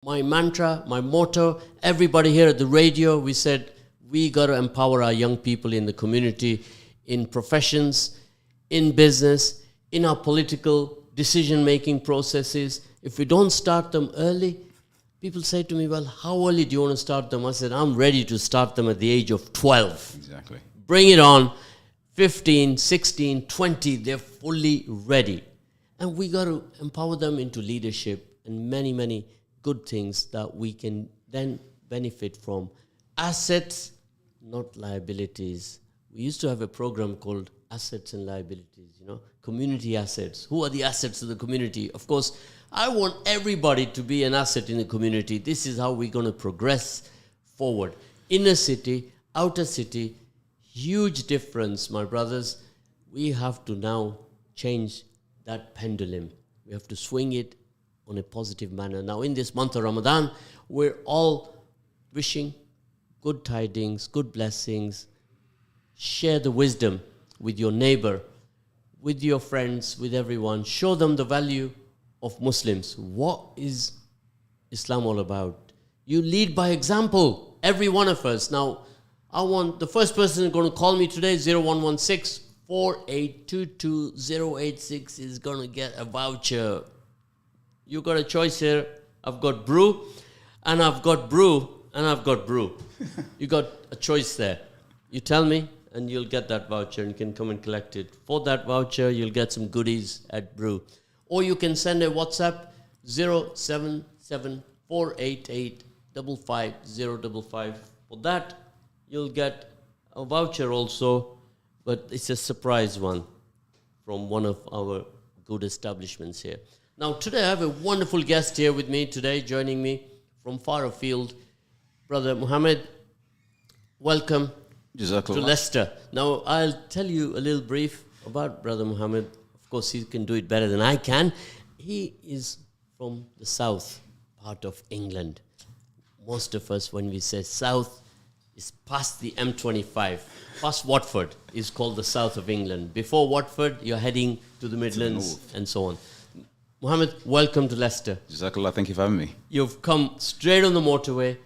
My mantra, my motto, everybody here at the radio, we said we got to empower our young people in the community, in professions, in business, in our political decision-making processes. If we don't start them early, people say to me, well, how early do you want to start them? I said, I'm ready to start them at the age of 12. Exactly. Bring it on. 15, 16, 20, they're fully ready. And we got to empower them into leadership and many, many good things that we can then benefit from. Assets, not liabilities. We used to have a program called Assets and Liabilities, community assets. Who are the assets of the community? Of course, I want everybody to be an asset in the community. This is how we're going to progress forward. Inner city, outer city, huge difference, my brothers. We have to now change that pendulum. We have to swing it on a positive manner. Now, in this month of Ramadan, we're all wishing good tidings, good blessings. Share the wisdom with your neighbor, with your friends, with everyone. Show them the value of Muslims. What is Islam all about? You lead by example, every one of us. Now, I want the first person who's going to call me today, 0116 4822 086, is going to get a voucher. You got a choice here. I've got brew, and I've got brew, and I've got brew. You got a choice there. You tell me, and you'll get that voucher, and you can come and collect it. For that voucher, you'll get some goodies at brew. Or you can send a WhatsApp, 077 488 55055. For that, you'll get a voucher also, but it's a surprise one from one of our good establishments here. Now, today I have a wonderful guest here with me today, joining me from far afield, Brother Muhammad. Welcome to Leicester. Now, I'll tell you a little brief about Brother Muhammad. Of course, he can do it better than I can. He is from the south part of England. Most of us, when we say south, is past the M25, past Watford, is called the south of England. Before Watford, you're heading to the Midlands and so on. Muhammad, welcome to Leicester. Jazakallah, thank you for having me. You've come straight on the motorway,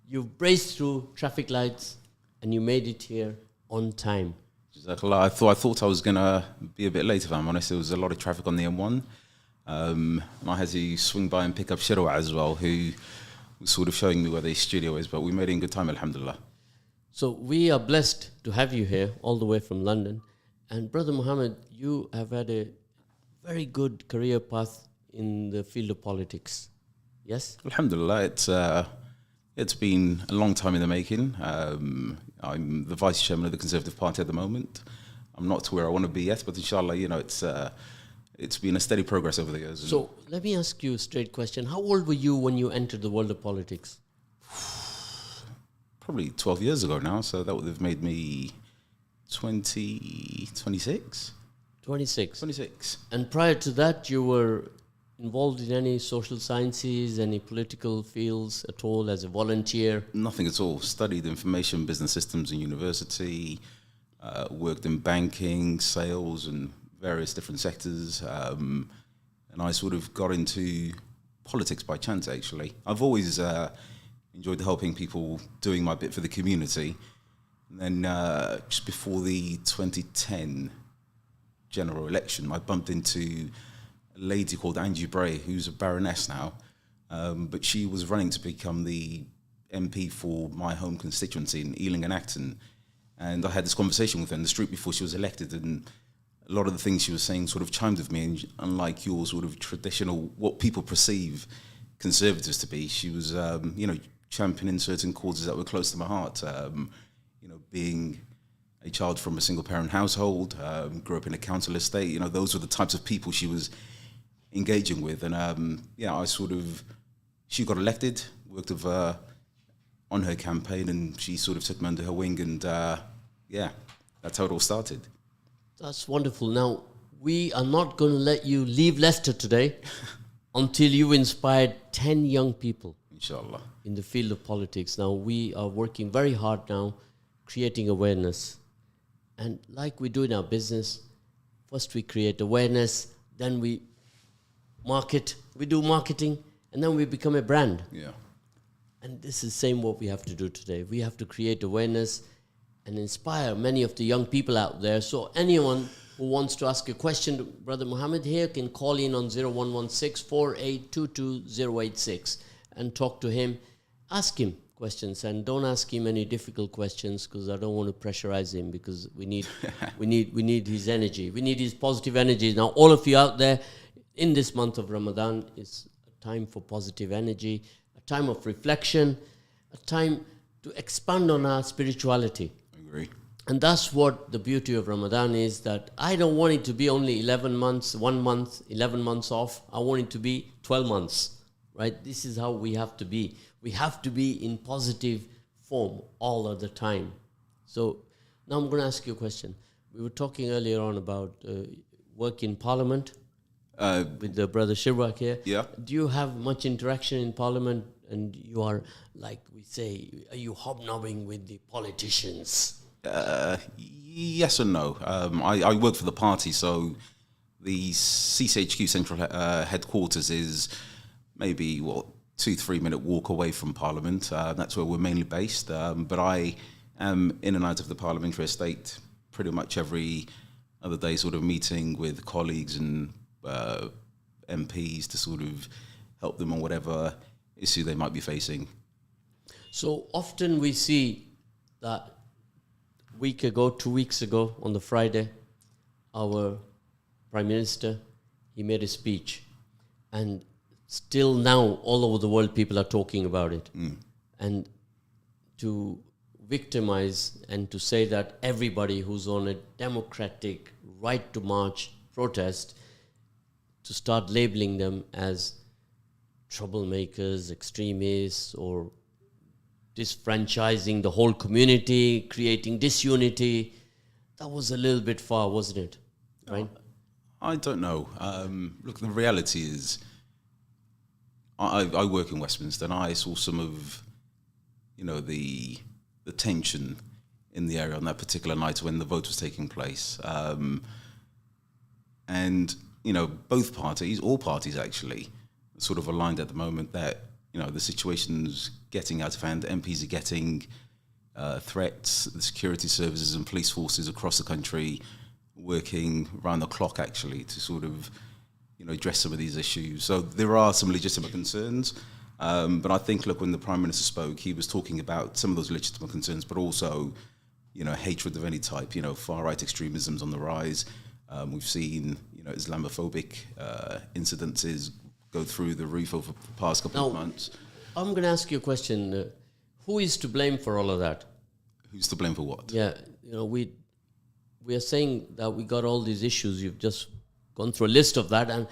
you've braced through traffic lights, and you made it here on time. Jazakallah, I thought I was going to be a bit late, if I'm honest. There was a lot of traffic on the M1. And I had to swing by and pick up Shirwa as well, who was sort of showing me where the studio is, but we made it in good time, alhamdulillah. So we are blessed to have you here, all the way from London. And Brother Muhammad, you have had a very good career path in the field of politics. Yes? Alhamdulillah, it's been a long time in the making. I'm the vice chairman of the Conservative Party at the moment. I'm not to where I want to be yet, but inshallah, it's been a steady progress over the years. So let me ask you a straight question. How old were you when you entered the world of politics? Probably 12 years ago now, so that would have made me 26. 26. And prior to that, you were involved in any social sciences, any political fields at all as a volunteer? Nothing at all. Studied information business systems in university, worked in banking, sales, and various different sectors. And I sort of got into politics by chance, actually. I've always enjoyed helping people, doing my bit for the community. And then just before the 2010 general election, I bumped into a lady called Angie Bray, who's a baroness now, but she was running to become the MP for my home constituency in Ealing and Acton. And I had this conversation with her in the street before she was elected, and a lot of the things she was saying sort of chimed with me, and unlike your sort of traditional, what people perceive conservatives to be, she was, championing certain causes that were close to my heart. Being a child from a single-parent household, grew up in a council estate, those were the types of people she was engaging with. And, she got elected, worked with her on her campaign, and she sort of took me under her wing, and, that's how it all started. That's wonderful. Now, we are not going to let you leave Leicester today until you've inspired 10 young people. Inshallah. In the field of politics. Now, we are working very hard now, creating awareness. And like we do in our business, first we create awareness, then we market, we do marketing, and then we become a brand. Yeah. And this is same what we have to do today. We have to create awareness and inspire many of the young people out there. So anyone who wants to ask a question to Brother Muhammad here can call in on 0116-4822-086 and talk to him. Ask him questions, and don't ask him any difficult questions, because I don't want to pressurize him, because we need his energy. We need his positive energy. Now, all of you out there, in this month of Ramadan, is a time for positive energy, a time of reflection, a time to expand on our spirituality. I agree. And that's what the beauty of Ramadan is, that I don't want it to be only 11 months, 1 month, 11 months off. I want it to be 12 months, right? This is how we have to be. We have to be in positive form all of the time. So now I'm going to ask you a question. We were talking earlier on about work in Parliament with the Brother Shirwak here. Yeah. Do you have much interaction in Parliament, and you are, like we say, are you hobnobbing with the politicians? Yes and no. I work for the party, so the CCHQ central headquarters is maybe 2-3 minute walk away from Parliament. That's where we're mainly based. But I am in and out of the parliamentary estate pretty much every other day, sort of meeting with colleagues and MPs to sort of help them on whatever issue they might be facing. So often we see that 2 weeks ago, on the Friday, our Prime Minister, he made a speech. And still now, all over the world, people are talking about it. And to victimize and to say that everybody who's on a democratic right to march protest, to start labeling them as troublemakers, extremists, or disfranchising the whole community, creating disunity, that was a little bit far, wasn't it? Right? I don't know. Look, the reality is, I work in Westminster, and I saw some of, the tension in the area on that particular night when the vote was taking place. And both parties, all parties actually, sort of aligned at the moment that the situation's getting out of hand. MPs are getting threats. The security services and police forces across the country working round the clock actually to sort of address some of these issues. So there are some legitimate concerns, but I think, look, when the Prime Minister spoke, he was talking about some of those legitimate concerns, but also hatred of any type. Far right extremism's on the rise. We've seen Islamophobic incidences go through the roof over the past couple of months. I'm going to ask you a question. Who is to blame for all of that? Who's to blame for what? Yeah, we are saying that we got all these issues. You've just gone through a list of that. And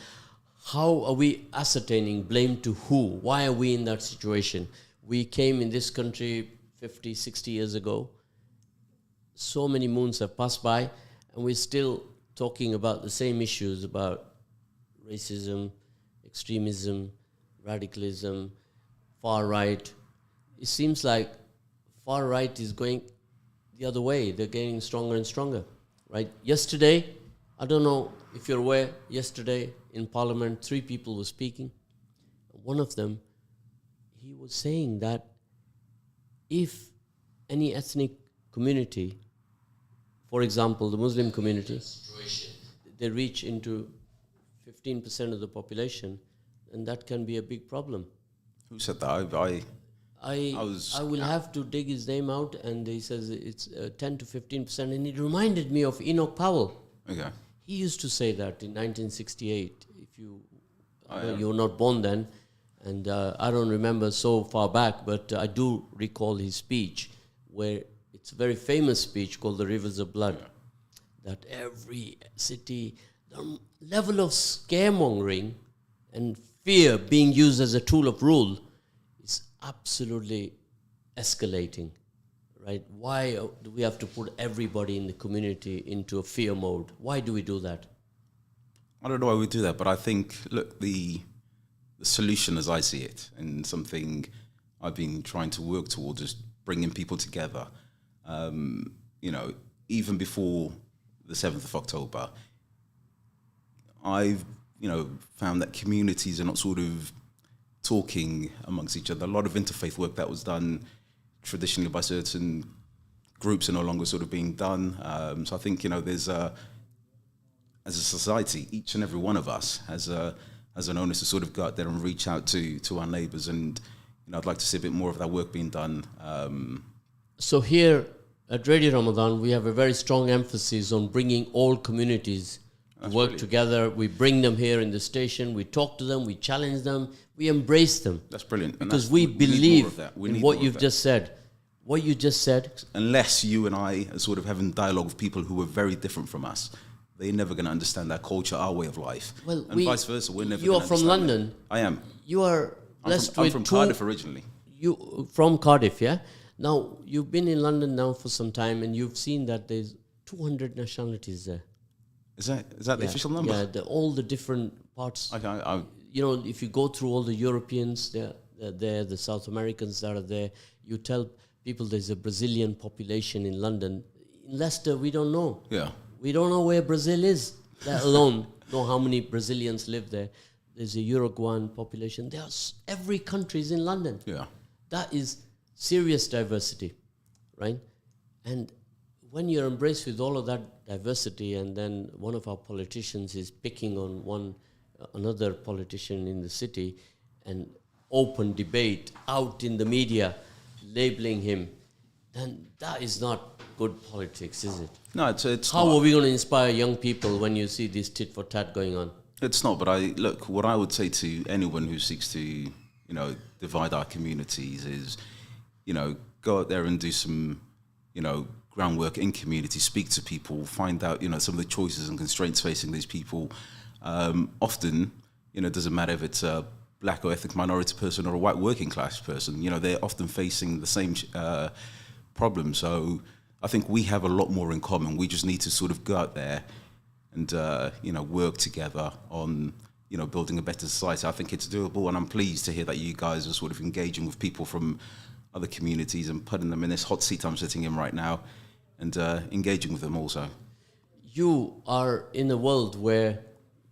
how are we ascertaining blame to who? Why are we in that situation? We came in this country 50, 60 years ago. So many moons have passed by, and we're still talking about the same issues about racism, extremism, radicalism, far right. It seems like far right is going the other way. They're getting stronger and stronger, right? Yesterday, I don't know if you're aware, yesterday in Parliament, 3 people were speaking. One of them, he was saying that if any ethnic community, for example, the Muslim community, they reach into 15% of the population, and that can be a big problem. Who said that? I will have to dig his name out, and he says it's 10 to 15%, and it reminded me of Enoch Powell. Okay. He used to say that in 1968. If you were not born then, and I don't remember so far back, but I do recall his speech, where it's a very famous speech called "The Rivers of Blood." Yeah. That every city, the level of scaremongering and fear being used as a tool of rule is absolutely escalating, right? Why do we have to put everybody in the community into a fear mode? Why do we do that? I don't know why we do that, but I think, look, the solution as I see it, and something I've been trying to work towards, is bringing people together. Even before the 7th of October, I've, found that communities are not sort of talking amongst each other. A lot of interfaith work that was done traditionally by certain groups are no longer sort of being done. So I think, there's as a society, each and every one of us has an onus to sort of go out there and reach out to our neighbours, and I'd like to see a bit more of that work being done. So here at Radio Ramadan, we have a very strong emphasis on bringing all communities to work together. We bring them here in the station, we talk to them, we challenge them, we embrace them. That's brilliant. Because we believe in what you've just said. What you just said. Unless you and I are sort of having dialogue with people who are very different from us, they're never going to understand our culture, our way of life. Well, and vice versa, we're never You going are to from understand London. It. I am. You are blessed with I'm from Cardiff originally. You from Cardiff, yeah? Now, you've been in London now for some time, and you've seen that there's 200 nationalities there. Is that the official number? Yeah, all the different parts. Okay, If you go through all the Europeans, they're there, the South Americans that are there. You tell people there's a Brazilian population in London. In Leicester, we don't know. Yeah. We don't know where Brazil is, let alone know how many Brazilians live there. There's a Uruguayan population. Every country is in London. Yeah. That is serious diversity, right? And when you're embraced with all of that diversity, and then one of our politicians is picking on another politician in the city, and open debate out in the media, labeling him, then that is not good politics, is it? No, it's How not. are we going to inspire young people when you see this tit for tat going on? It's not, but what I would say to anyone who seeks to, divide our communities is, go out there and do some, groundwork in community, speak to people, find out, some of the choices and constraints facing these people. Often, it doesn't matter if it's a black or ethnic minority person or a white working class person, they're often facing the same problems. So I think we have a lot more in common. We just need to sort of go out there and, work together on, building a better society. I think it's doable, and I'm pleased to hear that you guys are sort of engaging with people from other communities and putting them in this hot seat I'm sitting in right now, and engaging with them also. You are in a world where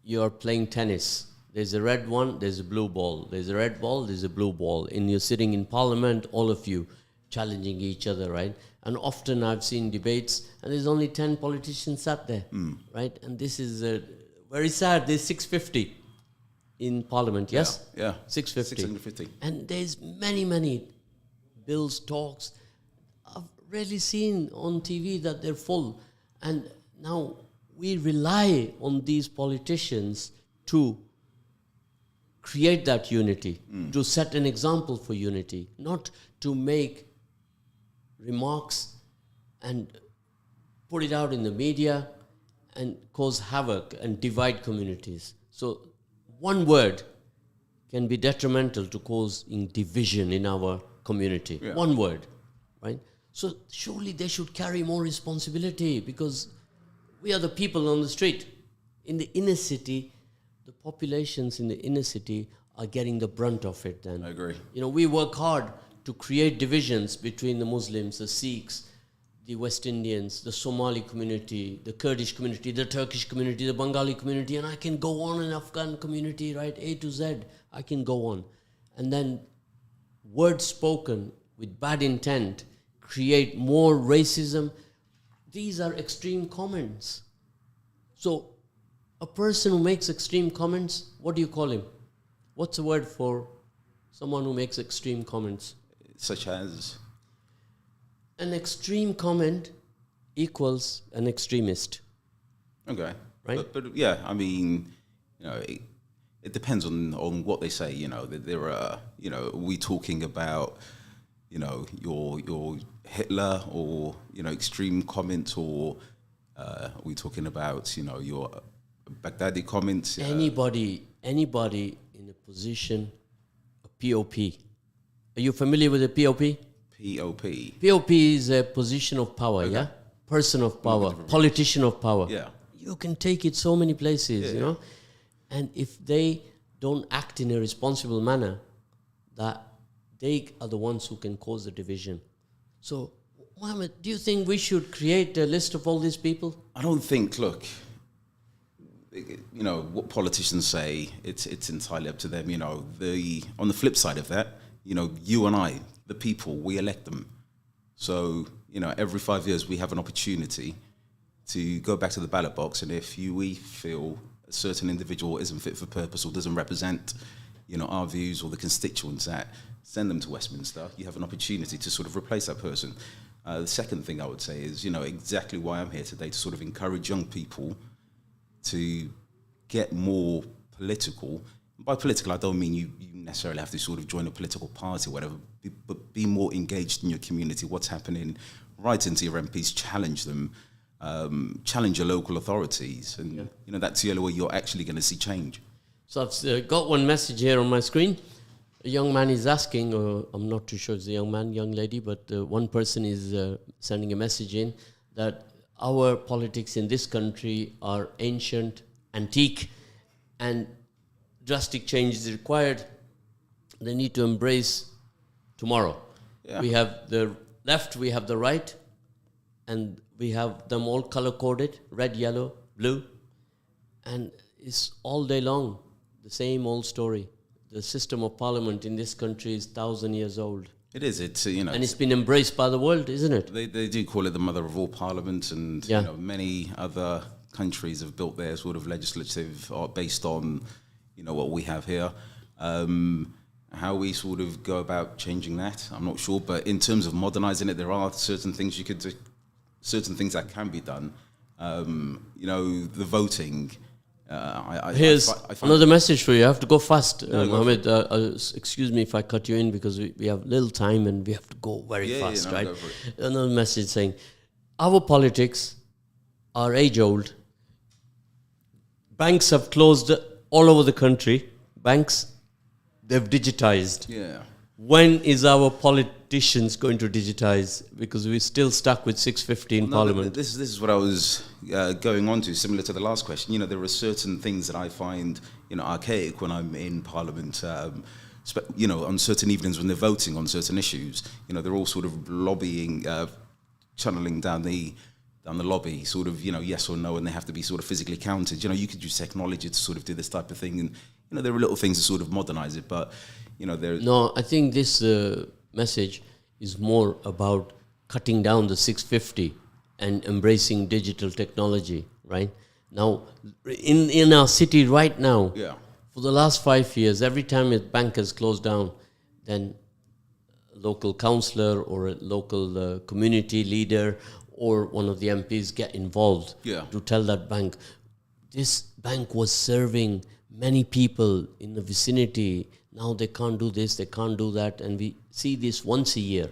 you are playing tennis. There's a red one, there's a blue ball. There's a red ball, there's a blue ball. And you're sitting in parliament, all of you, challenging each other, right? And often I've seen debates, and there's only 10 politicians sat there, right? And this is very sad. There's 650 in parliament, yes? Yeah. 650. And there's many bills, talks. I've rarely seen on TV that they're full. And now we rely on these politicians to create that unity, to set an example for unity, not to make remarks and put it out in the media and cause havoc and divide communities. So one word can be detrimental to causing division in our community. Yeah. One word, right? So surely they should carry more responsibility, because we are the people on the street. In the inner city, the populations in the inner city are getting the brunt of it then. I agree. We work hard to create divisions between the Muslims, the Sikhs, the West Indians, the Somali community, the Kurdish community, the Turkish community, the Bengali community, and I can go on, an Afghan community, right? A to Z, I can go on. And then words spoken with bad intent create more racism. These are extreme comments. So a person who makes extreme comments, what do you call him? What's the word for someone who makes extreme comments? Such as? An extreme comment equals an extremist. Okay. Right? But yeah, I mean, it depends on what they say. There are, we talking about, your Hitler, or, extreme comments, or are we talking about, your Baghdadi comments? Anybody in a position, a POP. Are you familiar with a POP? POP. POP is a position of power, okay. Yeah? Person of power, politician of power. Yeah. You can take it so many places, And if they don't act in a responsible manner, that they are the ones who can cause the division. So, Mohammed, do you think we should create a list of all these people? I don't think, look, you know, what politicians say, it's entirely up to them. You know, on the flip side of that, you know, you and I, the people, we elect them. So, you know, every 5 years we have an opportunity to go back to the ballot box, and if we feel a certain individual isn't fit for purpose or doesn't represent, you know, our views or the constituents, that send them to Westminster. You have an opportunity to sort of replace that person. The second thing I would say is, you know, exactly why I'm here today, to sort of encourage young people to get more political. By political, I don't mean you necessarily have to sort of join a political party or whatever, but be more engaged in your community, what's happening, write into your MPs, challenge them, challenge your local authorities, and you know, that's the only way you're actually going to see change. So I've got one message here on my screen. A young man is asking, or I'm not too sure it's a young man, young lady, but one person is sending a message in that our politics in this country are ancient, antique, and drastic change is required. They need to embrace tomorrow. Yeah. We have the left, we have the right, and we have them all color-coded, red, yellow, blue, and it's all day long the same old story. The system of parliament in this country is 1,000 years old. It is. It's you know, and it's been embraced by the world, isn't it? They do call it the mother of all parliaments, and you know, many other countries have built their sort of legislative based on, you know, what we have here. How we sort of go about changing that, I'm not sure. But in terms of modernising it, there are certain things you could do, certain things that can be done. You know, the voting. Here's another message for you. I have to go fast, Mohammed. Excuse me if I cut you in, because we have little time and we have to go very fast, right? Another message saying, our politics are age-old. Banks have closed all over the country. Banks, they've digitized. Yeah. When is our politicians going to digitize? Because we're still stuck with 650 in Parliament. This is what I was going on to, similar to the last question. You know, there are certain things that I find, you know, archaic when I'm in Parliament. You know, on certain evenings when they're voting on certain issues, you know, they're all sort of lobbying, channeling down the lobby, sort of, you know, yes or no, and they have to be sort of physically counted. You know, you could use technology to sort of do this type of thing, and you know, there are little things to sort of modernize it, but you know, there. No, I think this message is more about cutting down the 650 and embracing digital technology. Right now, in our city right now, for the last 5 years, every time a bank has closed down, then a local councillor or a local community leader or one of the MPs get involved to tell that bank, this bank was serving many people in the vicinity. Now they can't do this, they can't do that, and we see this once a year.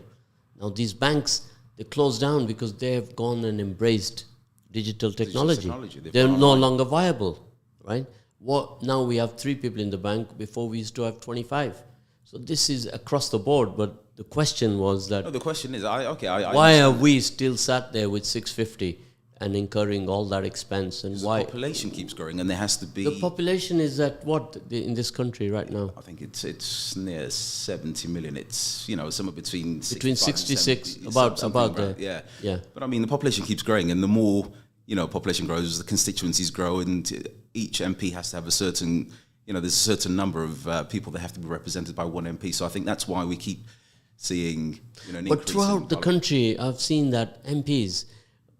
Now these banks, they close down because they have gone and embraced digital technology. They're no longer viable, right? Now we have 3 people in the bank. Before we used to have 25. So this is across the board, but the question was that... No, the question is, why are we still sat there with 650 and incurring all that expense, and why the population keeps growing, and there has to be... The population is at what in this country right now? I think it's near 70 million. It's, you know, somewhere between 66, 70, about there. Yeah. But I mean, the population keeps growing, and the more, you know, population grows, the constituencies grow, and each MP has to have a certain, you know, there's a certain number of people that have to be represented by one MP. So I think that's why we keep seeing, you know, an increase. But throughout the country, I've seen that MPs,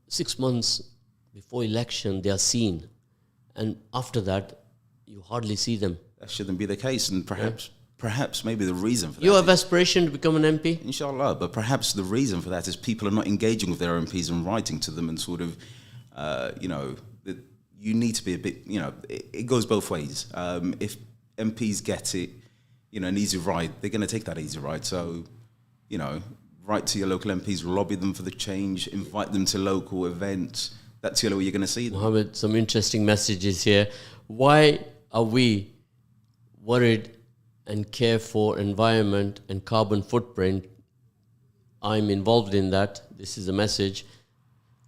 6 months before election, they are seen. And after that, you hardly see them. That shouldn't be the case. And perhaps maybe the reason for that... You have aspiration to become an MP? Inshallah. But perhaps the reason for that is people are not engaging with their MPs and writing to them, and sort of, you know, you need to be a bit, you know, it goes both ways. If MPs get it, you know, an easy ride, they're going to take that easy ride. So, you know, write to your local MPs, lobby them for the change, invite them to local events. That's the only way you're going to see them. Mohammed, some interesting messages here. Why are we worried and care for environment and carbon footprint? I'm involved in that. This is a message.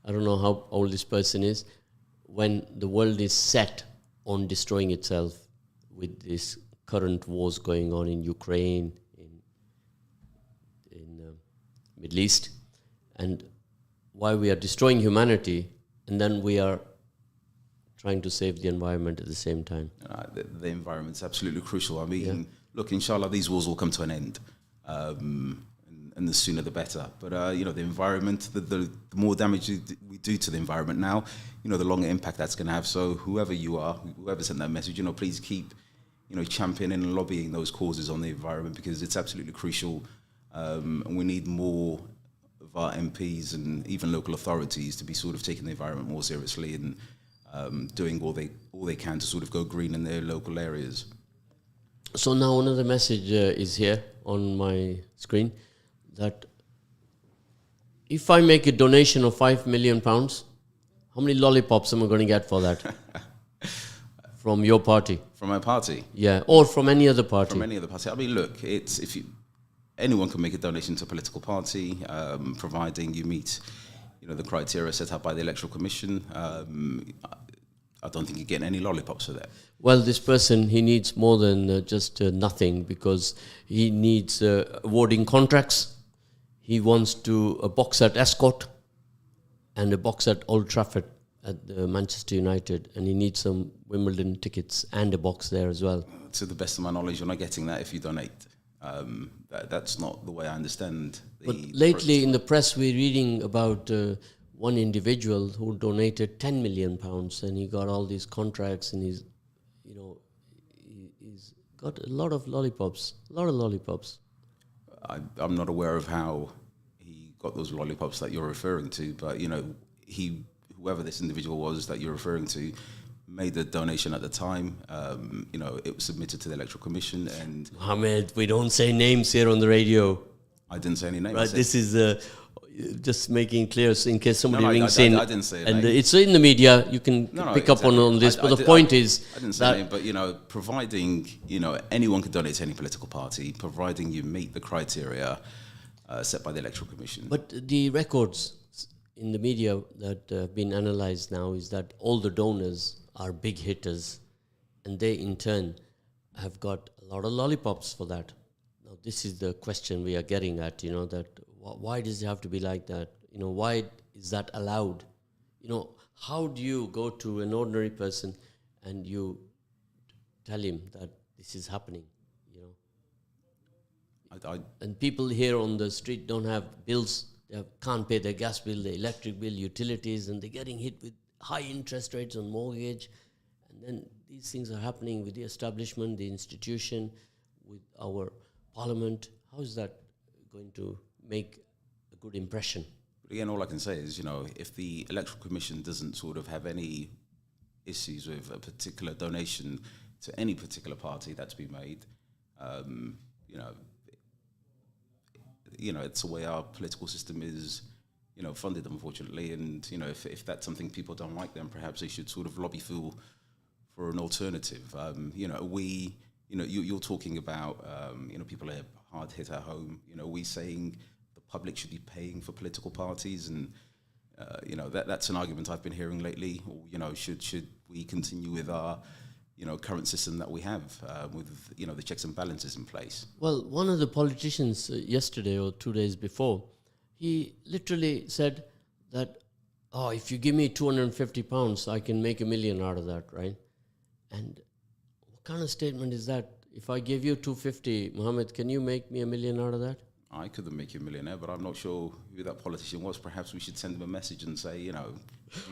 I don't know how old this person is. When the world is set on destroying itself with this current wars going on in Ukraine, in Middle East, and why we are destroying humanity, and then we are trying to save the environment at the same time. The environment's absolutely crucial. I mean, look, inshallah, these wars will come to an end, and the sooner the better. But the environment, the more damage we do to the environment now, the longer impact that's going to have. So whoever you are, whoever sent that message, please keep, championing and lobbying those causes on the environment, because it's absolutely crucial, and we need more of our MPs and even local authorities to be sort of taking the environment more seriously and doing all they can to sort of go green in their local areas. So now another message is here on my screen, that if I make a donation of £5 million, how many lollipops am I going to get for that? From your party? From my party? Yeah, or from any other party? From any other party. I mean, look, anyone can make a donation to a political party, providing you meet, the criteria set up by the Electoral Commission. I don't think you're getting any lollipops for that. Well, this person, he needs more than just nothing, because he needs awarding contracts. He wants to a box at Ascot and a box at Old Trafford at Manchester United, and he needs some Wimbledon tickets and a box there as well. To the best of my knowledge, you're not getting that if you donate. That's not the way I understand. But lately in the press, we're reading about one individual who donated £10 million, and he got all these contracts, and he's got a lot of lollipops. I'm not aware of how he got those lollipops that you're referring to, but whoever this individual was that you're referring to made the donation at the time. It was submitted to the Electoral Commission, and Mohammed, we don't say names here on the radio. I didn't say any names. Right, this is just making clear in case somebody rings in. I didn't say a and name. It's in the media. You can pick up on this. But the point is, I didn't say a name. But providing anyone can donate to any political party, providing you meet the criteria set by the Electoral Commission. But the records in the media that have been analysed now is that all the donors are big hitters, and they in turn have got a lot of lollipops for that. Now, this is the question we are getting at. That why does it have to be like that? Why is that allowed? How do you go to an ordinary person and you tell him that this is happening? And people here on the street don't have bills. They can't pay their gas bill, their electric bill, utilities, and they're getting hit with high interest rates on mortgage. And then these things are happening with the establishment, the institution, with our parliament. How is that going to make a good impression? But again, all I can say is, if the Electoral Commission doesn't sort of have any issues with a particular donation to any particular party that's been made, it's the way our political system is, funded, unfortunately. And, if that's something people don't like, then perhaps they should sort of lobby for an alternative. You're talking about, people are hard hit at home. We saying the public should be paying for political parties, and that's an argument I've been hearing lately. Or, should we continue with our current system that we have with the checks and balances in place? Well, one of the politicians yesterday or 2 days before, he literally said that, if you give me £250, I can make $1 million out of that, right? And what kind of statement is that? If I give you $250, Mohammed, can you make me $1 million out of that? I couldn't make you a millionaire, but I'm not sure who that politician was. Perhaps we should send him a message and say,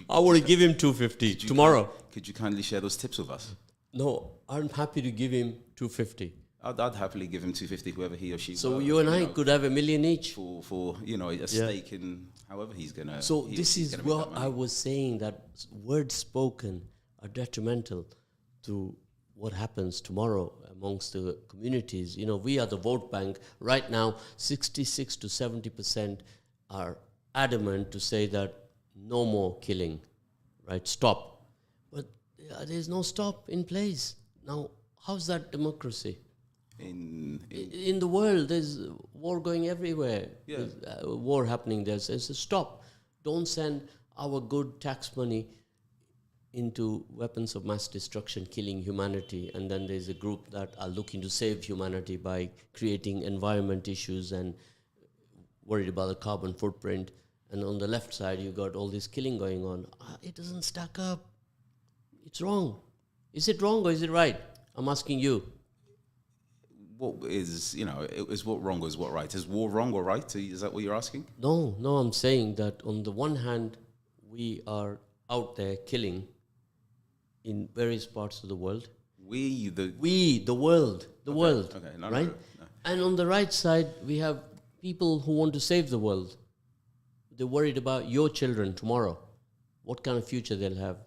I want to give him $250 tomorrow. Could you kindly share those tips with us? No, I'm happy to give him $250. I'd happily give him $250, whoever he or she. So you and I could have $1 million each for a stake in however he's gonna. So this is what I was saying, that words spoken are detrimental to what happens tomorrow amongst the communities. We are the vote bank right now. 66 to 70% are adamant to say that no more killing, right? Stop. But there's no stop in place. Now, how's that democracy? In the world, there's war going everywhere. Yeah. There's war happening there. So stop. Don't send our good tax money into weapons of mass destruction, killing humanity. And then there's a group that are looking to save humanity by creating environment issues and worried about the carbon footprint. And on the left side, you got all this killing going on. It doesn't stack up. It's wrong. Is it wrong or is it right? I'm asking you. What is, is what wrong or is what right? Is war wrong or right? Is that what you're asking? No, I'm saying that on the one hand, we are out there killing in various parts of the world. The world, Okay, no, right? No. And on the right side, we have people who want to save the world. They're worried about your children tomorrow, what kind of future they'll have.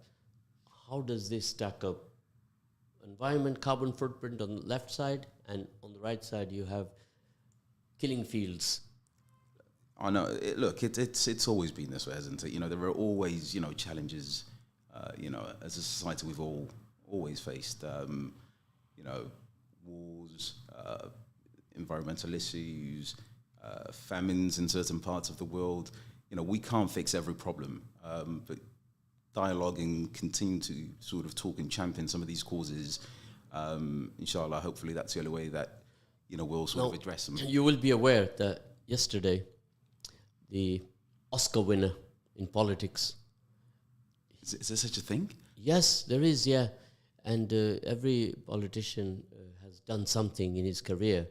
How does this stack up? Environment, carbon footprint on the left side, and on the right side you have killing fields. I know. It's always been this way, hasn't it? There are always, challenges. As a society, we've always faced, wars, environmental issues, famines in certain parts of the world. We can't fix every problem, but dialogue and continue to sort of talk and champion some of these causes. Inshallah, hopefully that's the only way that, we'll sort of address them. You will be aware that yesterday, the Oscar winner in politics. Is there such a thing? Yes, there is, yeah. And every politician has done something in his career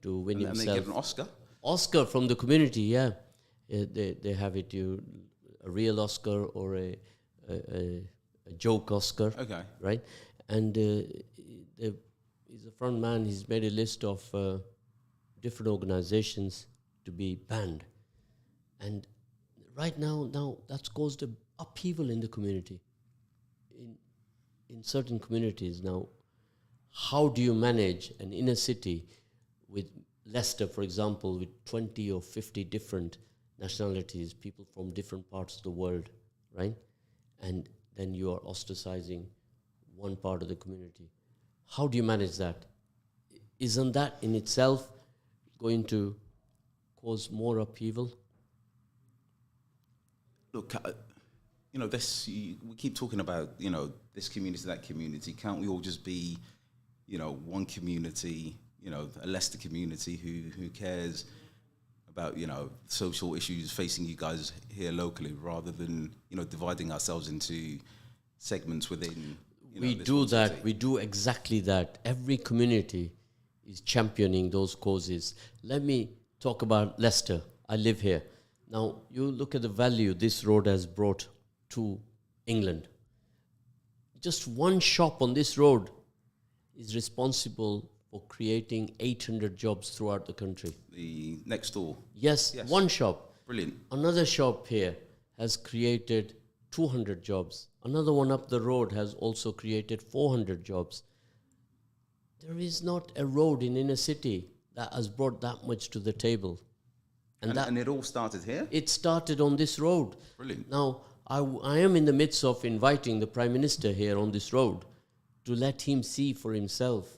to win himself. And they get an Oscar? Oscar from the community, yeah. They have it, a real Oscar or a joke Oscar. Okay. Right? And he's a front man. He's made a list of different organizations to be banned. And right now that's caused an upheaval in the community. In certain communities now, how do you manage an inner city with Leicester, for example, with 20 or 50 different nationalities, people from different parts of the world, right? And then you are ostracizing one part of the community. How do you manage that? Isn't that in itself going to cause more upheaval? Look, we keep talking about, this community, that community. Can't we all just be, one community, a Leicester community who cares about, social issues facing you guys here locally, rather than, dividing ourselves into segments within, we do that. We do exactly that. Every community is championing those causes. Let me talk about Leicester. I live here. Now, you look at the value this road has brought to England. Just one shop on this road is responsible for creating 800 jobs throughout the country. The next door. Yes, one shop. Brilliant. Another shop here has created 200 jobs. Another one up the road has also created 400 jobs. There is not a road in inner city that has brought that much to the table. And it all started here? It started on this road. Brilliant. Now, I am in the midst of inviting the Prime Minister here on this road to let him see for himself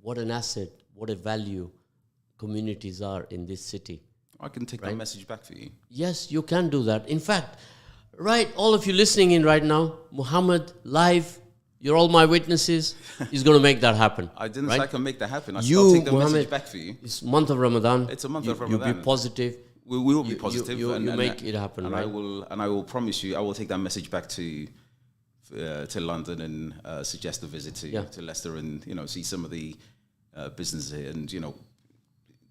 what an asset, what a value communities are in this city. I can take that message back for you. Yes, you can do that. In fact, all of you listening in right now, Muhammad, live, you're all my witnesses, he's going to make that happen. I didn't say I can make that happen. I'll take the message back for you. It's month of Ramadan. It's a month of Ramadan. You be positive. We will be positive. You make it happen, and right? I will promise you, I will take that message back to London and suggest a visit to Leicester and see some of the businesses here. And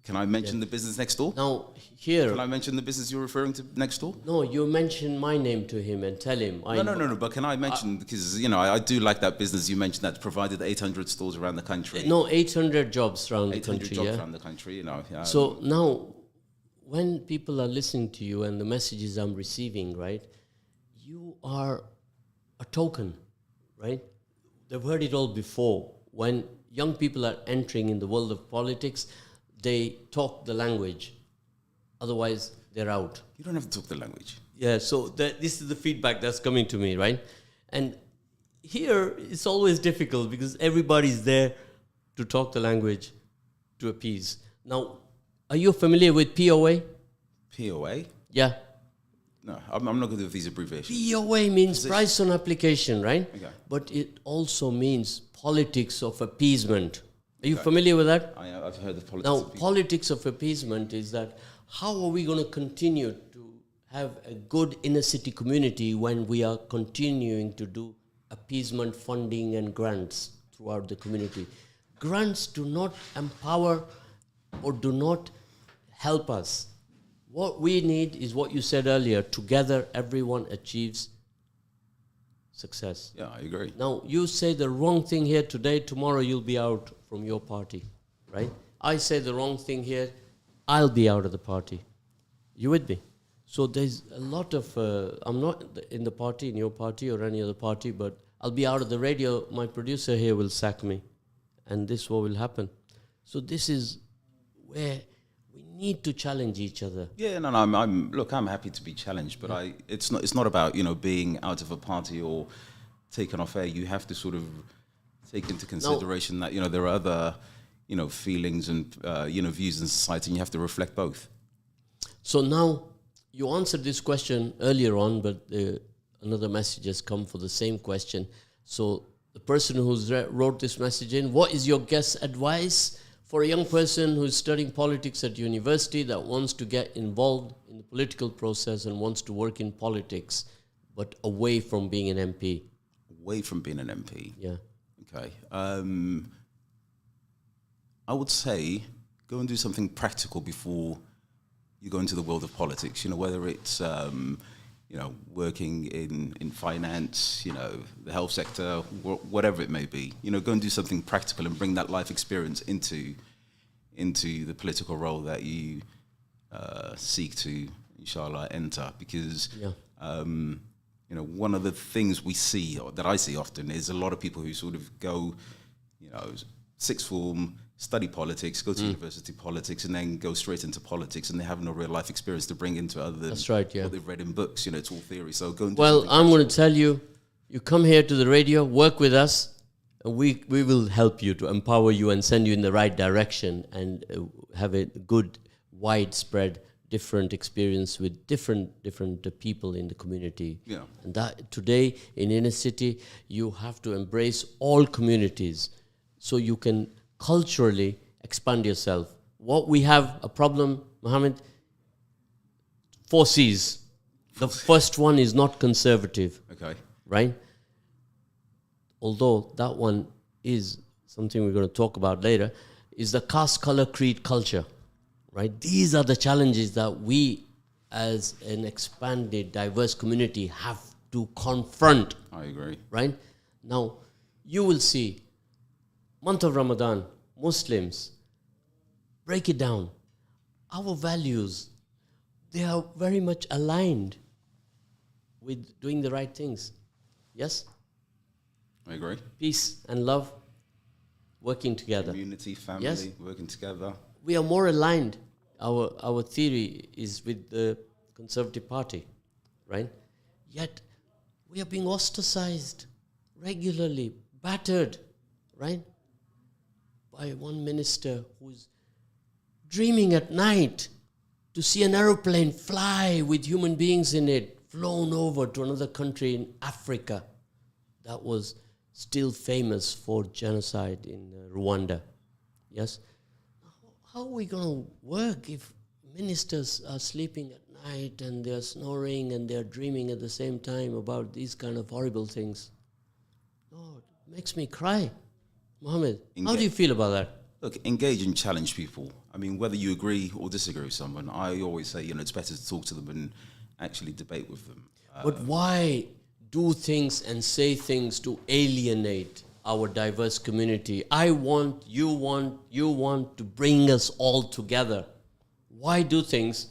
can I mention the business next door? Now here, can I mention the business you're referring to next door? No, you mention my name to him and tell him. No. But can I mention, because I do like that business you mentioned that provided 800 stores around the country. No, 800 jobs around the country. 800 jobs around the country. So now, when people are listening to you and the messages I'm receiving, right, you are a token, right? They've heard it all before. When young people are entering in the world of politics, they talk the language. Otherwise, they're out. You don't have to talk the language. Yeah, so this is the feedback that's coming to me, right? And here, it's always difficult because everybody's there to talk the language to appease. Now, are you familiar with POA? POA? Yeah. No, I'm not going to do these abbreviations. POA means price on application, right? Okay. But it also means politics of appeasement. Are you familiar with that? I've heard of politics. Now, of politics of appeasement is that how are we going to continue to have a good inner city community when we are continuing to do appeasement funding and grants throughout the community. Grants do not empower or do not help us. What we need is what you said earlier. Together, everyone achieves success. Yeah, I agree. Now, you say the wrong thing here today, tomorrow you'll be out from your party, right? I say the wrong thing here, I'll be out of the party. You with me? So there's a lot of, I'm not in the party, in your party or any other party, but I'll be out of the radio, my producer here will sack me. And this what will happen. So this is where we need to challenge each other. Yeah, no, I'm happy to be challenged, but it's not about, being out of a party or taken off air. You have to sort of take into consideration that, there are other, feelings and, views in society, and you have to reflect both. So now, you answered this question earlier on, but another message has come for the same question. So the person who's wrote this message in, what is your guest advice for a young person who's studying politics at university that wants to get involved in the political process and wants to work in politics, but away from being an MP? Away from being an MP? Yeah. Okay. I would say go and do something practical before you go into the world of politics, whether it's, working in finance, the health sector, whatever it may be. Go and do something practical and bring that life experience into the political role that you seek to, inshallah, enter. Because, one of the things we see, or that I see often, is a lot of people who sort of go, sixth form, study politics, go to university politics, and then go straight into politics, and they have no real life experience to bring into other than what they've read in books. It's all theory. So go and do something. I'm going to tell you, you come here to the radio, work with us, and we will help you to empower you and send you in the right direction and have a good, widespread, different experience with different people in the community. Yeah. And that today in inner city, you have to embrace all communities so you can culturally expand yourself. What we have a problem, Mohammed, 4 C's. The first one is not conservative. Okay. Right? Although that one is something we're going to talk about later, is the caste, color, creed, culture. Right? These are the challenges that we as an expanded, diverse community have to confront. I agree. Right? Now, you will see month of Ramadan, Muslims, break it down. Our values, they are very much aligned with doing the right things. Yes? I agree. Peace and love, working together. Community, family, yes? Working together. We are more aligned. Our theory is with the Conservative Party, right? Yet, we are being ostracized regularly, battered, right? By one minister who's dreaming at night to see an aeroplane fly with human beings in it, flown over to another country in Africa that was still famous for genocide in Rwanda. Yes? How are we going to work if ministers are sleeping at night and they're snoring and they're dreaming at the same time about these kind of horrible things? Lord, it makes me cry. Mohammed, how do you feel about that? Look, engage and challenge people. I mean, whether you agree or disagree with someone, I always say, it's better to talk to them and actually debate with them. But why do things and say things to alienate our diverse community? You want to bring us all together. Why do things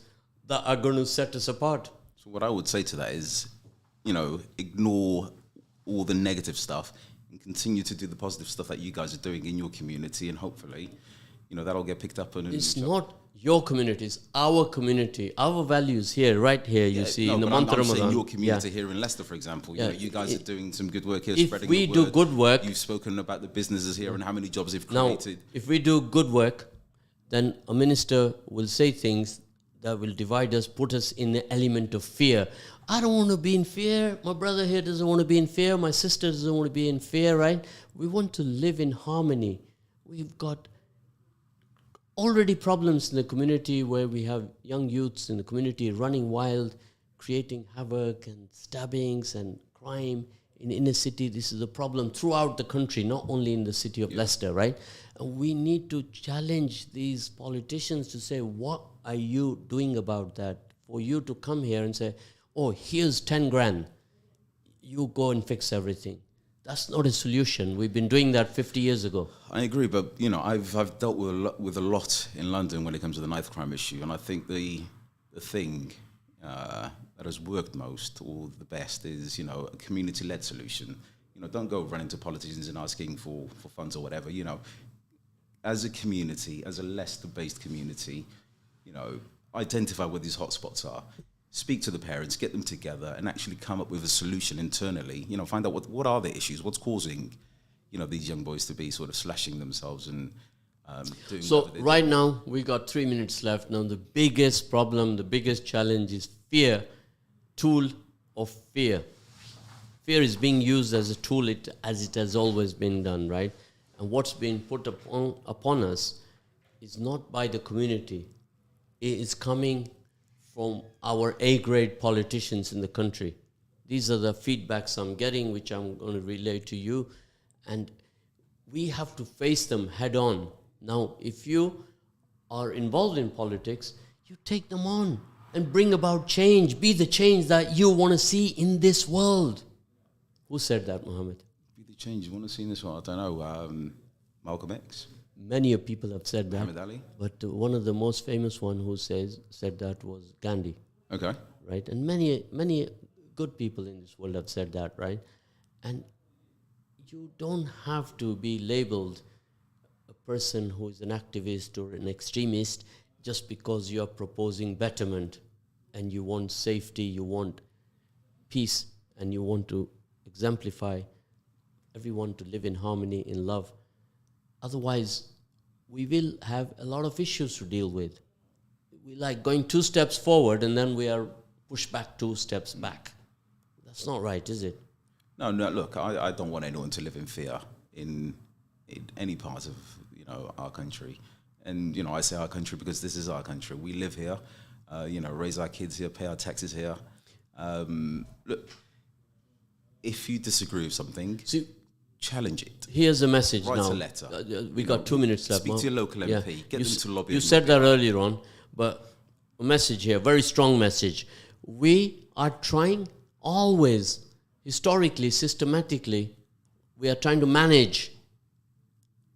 that are going to set us apart? So what I would say to that is, ignore all the negative stuff and continue to do the positive stuff that you guys are doing in your community, and hopefully, that'll get picked up. And it's not your community, it's our community, our values here, right here. You see, in the month of Ramadan. I'm saying your community here in Leicester, for example. You guys are doing some good work here. If spreading we the do word. good work, you've spoken about the businesses here and how many jobs they've created. Now, if we do good work, then a minister will say things that will divide us, put us in the element of fear. I don't want to be in fear. My brother here doesn't want to be in fear. My sister doesn't want to be in fear, right? We want to live in harmony. We've got already problems in the community where we have young youths in the community running wild, creating havoc and stabbings and crime in inner city. This is a problem throughout the country, not only in the city of Leicester, right? And we need to challenge these politicians to say, what are you doing about that? For you to come here and say, oh, here's 10 grand, you go and fix everything. That's not a solution. We've been doing that 50 years ago. I agree, but I've dealt with a lot in London when it comes to the knife crime issue, and I think the thing that has worked most or the best is a community-led solution. Don't go running to politicians and asking for funds or whatever. As a community, as a Leicester-based community, identify where these hotspots are. Speak to the parents, get them together, and actually come up with a solution internally. Find out what are the issues, what's causing, these young boys to be sort of slashing themselves and doing. So right now we got 3 minutes left. Now the biggest problem, the biggest challenge is fear, tool of fear. Fear is being used as a tool, as it has always been done, right? And what's being put upon us is not by the community. It is coming from our A-grade politicians in the country. These are the feedbacks I'm getting, which I'm going to relay to you. And we have to face them head on. Now, if you are involved in politics, you take them on and bring about change. Be the change that you want to see in this world. Who said that, Mohammed? Be the change you want to see in this world? I don't know. Malcolm X? Many people have said that. Muhammad Ali? But one of the most famous one who said that was Gandhi. Okay. Right? And many good people in this world have said that, right? And you don't have to be labeled a person who is an activist or an extremist just because you're proposing betterment and you want safety, you want peace, and you want to exemplify everyone to live in harmony, in love. Otherwise, we will have a lot of issues to deal with. We like going 2 steps forward and then we are pushed back 2 steps back. That's not right, is it? No, look, I don't want anyone to live in fear in any part of, our country. And, I say our country because this is our country. We live here, raise our kids here, pay our taxes here. Look, if you disagree with something, challenge it. Here's a message now. Write a letter. We got 2 minutes left. Speak to your local MP. Get them to lobby. You said that earlier on, but a message here, very strong message. We are trying always, historically, systematically, we are trying to manage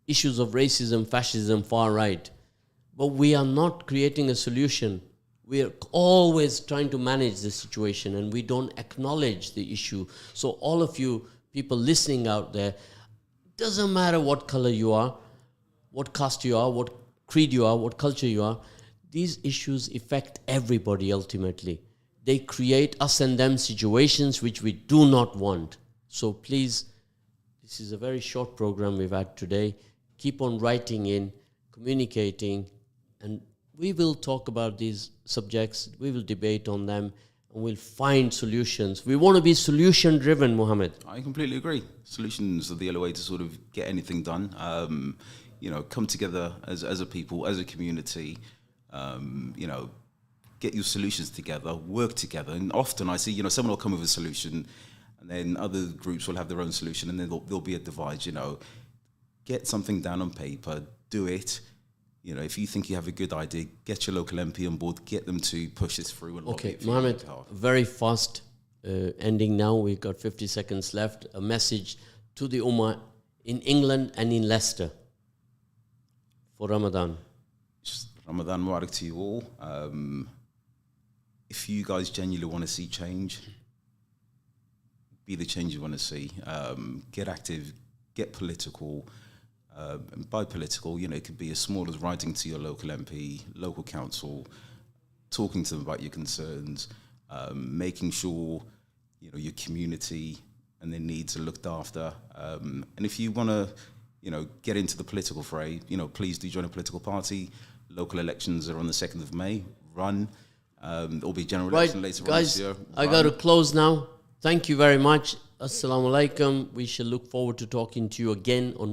issues of racism, fascism, far right. But we are not creating a solution. We are always trying to manage the situation and we don't acknowledge the issue. So all of you people listening out there, doesn't matter what color you are, what caste you are, what creed you are, what culture you are, these issues affect everybody ultimately. They create us and them situations which we do not want. So please, this is a very short program we've had today. Keep on writing in, communicating, and we will talk about these subjects, we will debate on them, and we'll find solutions. We want to be solution-driven, Mohammed. I completely agree. Solutions are the only way to sort of get anything done. Come together as a people, as a community, get your solutions together, work together. And often I see, someone will come with a solution and then other groups will have their own solution and then there'll be a divide, Get something down on paper, do it. If you think you have a good idea, get your local MP on board, get them to push this through. And okay, Mohammed, very fast ending now. We've got 50 seconds left. A message to the Ummah in England and in Leicester for Ramadan. Ramadan Mubarak to you all. If you guys genuinely want to see change, be the change you want to see. Get active, get political. And by political, it could be as small as writing to your local MP, local council, talking to them about your concerns, making sure, your community and their needs are looked after. And if you want to, get into the political fray, please do join a political party. Local elections are on the 2nd of May. Run. There'll be general election later on this year. I got to close now. Thank you very much. Assalamu alaikum. We shall look forward to talking to you again on